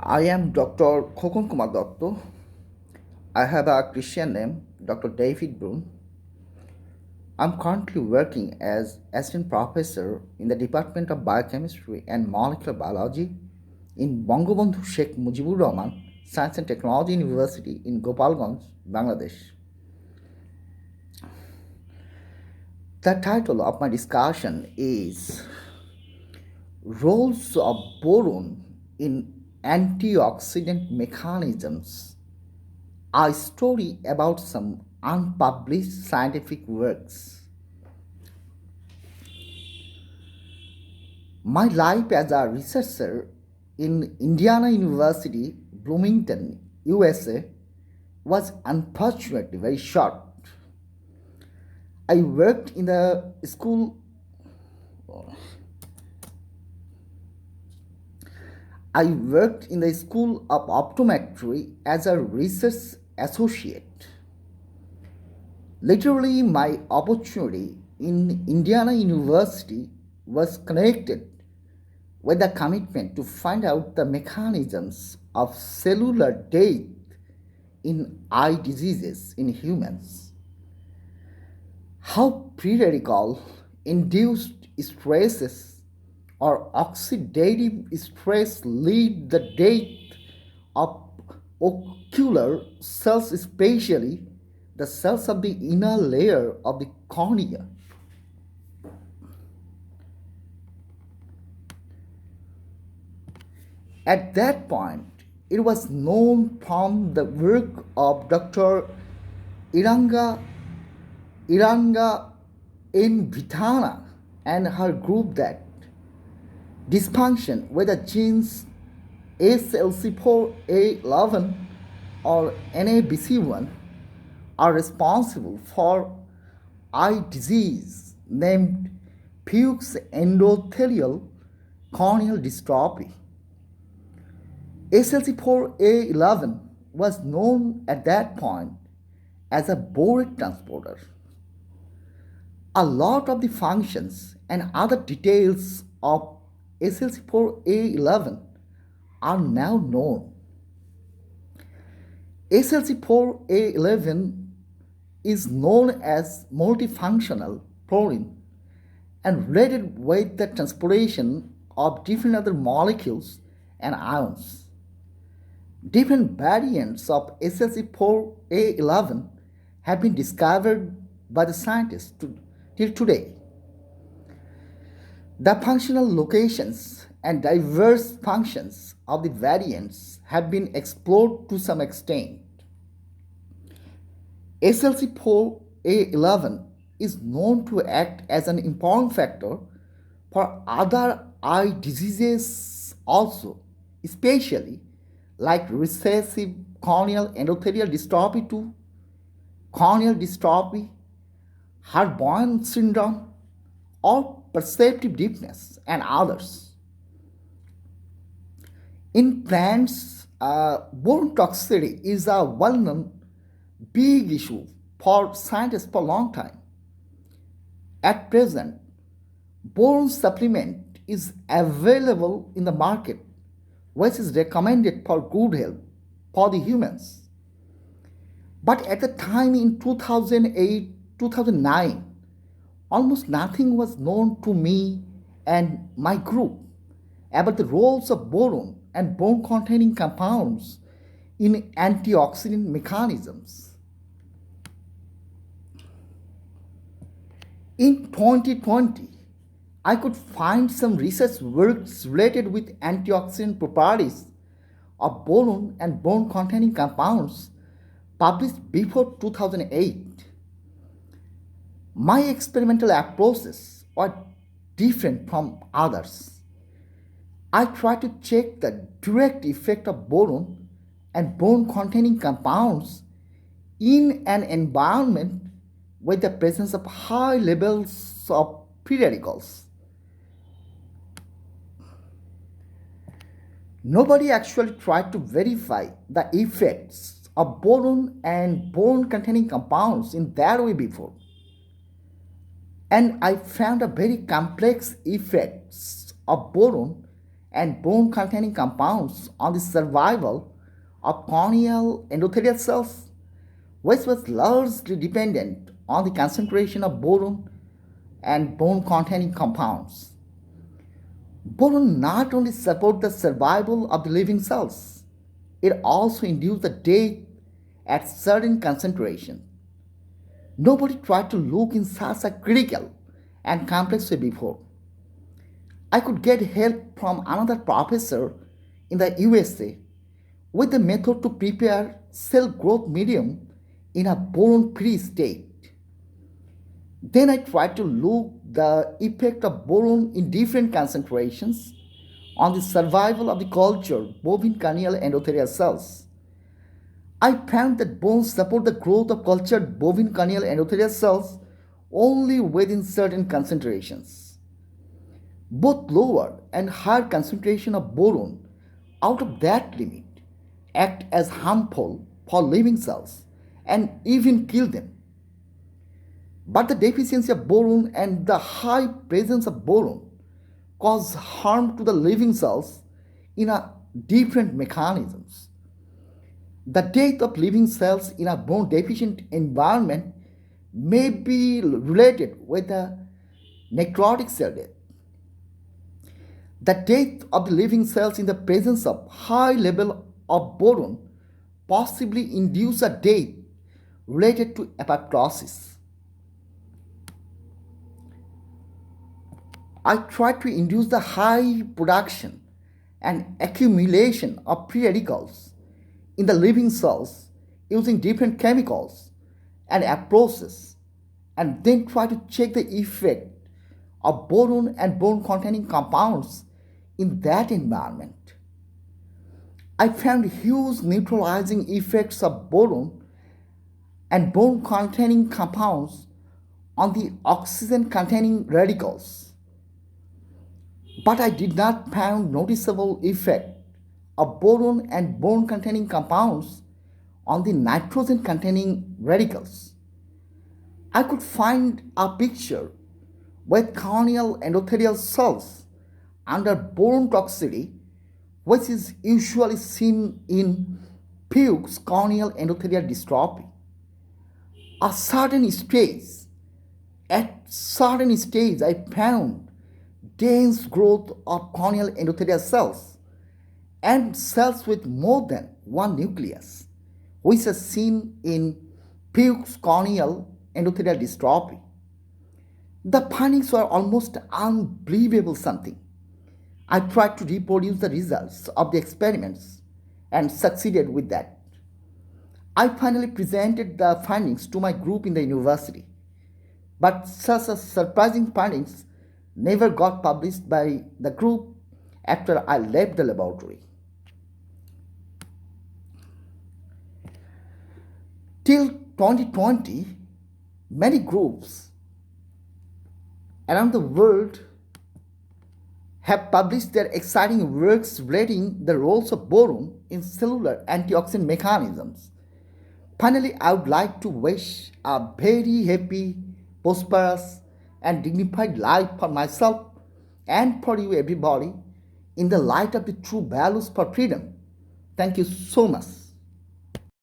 I am Dr. Khokon Kumar. I have a Christian name, Dr. David Broom. I'm currently working as assistant professor in the Department of Biochemistry and Molecular Biology in Bangabandhu Sheikh Mujibur Rahman Science and Technology University in Gopalganj, Bangladesh. The title of my discussion is Roles of Boron in Antioxidant Mechanisms, a story about some unpublished scientific works. My life as a researcher in Indiana University, Bloomington, USA, was unfortunately very short. I worked in the school I worked in the School of Optometry as a research associate. Literally, my opportunity in Indiana University was connected with the commitment to find out the mechanisms of cellular death in eye diseases in humans. How pre-radical induced stresses or oxidative stress lead the death of ocular cells, especially the cells of the inner layer of the cornea. At that point, it was known from the work of Dr. Eranga in Vithana and her group that dysfunction with the genes SLC4A11 or NABC1 are responsible for eye disease named Fuchs endothelial corneal dystrophy. SLC4A11 was known at that point as a borate transporter. A lot of the functions and other details of SLC4A11 are now known. SLC4A11 is known as multifunctional protein and related with the transportation of different other molecules and ions. Different variants of SLC4A11 have been discovered by the scientists till today. The functional locations and diverse functions of the variants have been explored to some extent. SLC4A11 is known to act as an important factor for other eye diseases also, especially like recessive corneal endothelial dystrophy 2, corneal dystrophy, Boron syndrome, or perceptive deafness, and others. In plants, boron toxicity is a well-known big issue for scientists for a long time. At present, boron supplement is available in the market, which is recommended for good health for the humans. But at the time in 2008-2009, almost nothing was known to me and my group about the roles of boron and boron-containing compounds in antioxidant mechanisms. In 2020, I could find some research works related with antioxidant properties of boron and boron-containing compounds published before 2008. My experimental approaches were different from others. I tried to check the direct effect of boron and boron-containing compounds in an environment with the presence of high levels of free radicals. Nobody actually tried to verify the effects of boron and boron-containing compounds in that way before. And I found a very complex effects of boron and bone containing compounds on the survival of corneal endothelial cells, which was largely dependent on the concentration of boron and bone containing compounds. Boron not only supports the survival of the living cells, it also induces the death at certain concentration. Nobody tried to look in such a critical and complex way before. I could get help from another professor in the USA with the method to prepare cell growth medium in a boron-free state. Then I tried to look the effect of boron in different concentrations on the survival of the cultured bovine corneal endothelial cells. I found that bones support the growth of cultured bovine corneal endothelial cells only within certain concentrations. Both lower and higher concentration of boron out of that limit act as harmful for living cells and even kill them. But the deficiency of boron and the high presence of boron cause harm to the living cells in a different mechanisms. The death of living cells in a bone deficient environment may be related with a necrotic cell death. The death of the living cells in the presence of high level of boron possibly induce a death related to apoptosis. I tried to induce the high production and accumulation of free radicals in the living cells using different chemicals and a process, and then try to check the effect of boron and boron containing compounds in that environment. I found huge neutralizing effects of boron and boron containing compounds on the oxygen containing radicals. But I did not find noticeable effect of boron and boron containing compounds on the nitrogen containing radicals. I could find a picture with corneal endothelial cells under boron toxicity, which is usually seen in Fuchs corneal endothelial dystrophy. A certain stage, at certain stage, I found dense growth of corneal endothelial cells and cells with more than one nucleus, which is seen in Fuchs corneal endothelial dystrophy. The findings were almost unbelievable something. I tried to reproduce the results of the experiments and succeeded with that. I finally presented the findings to my group in the university, but such a surprising findings never got published by the group after I left the laboratory. Till 2020, many groups around the world have published their exciting works relating the roles of boron in cellular antioxidant mechanisms. Finally, I would like to wish a very happy, prosperous, and dignified life for myself and for you everybody in the light of the true values for freedom. Thank you so much.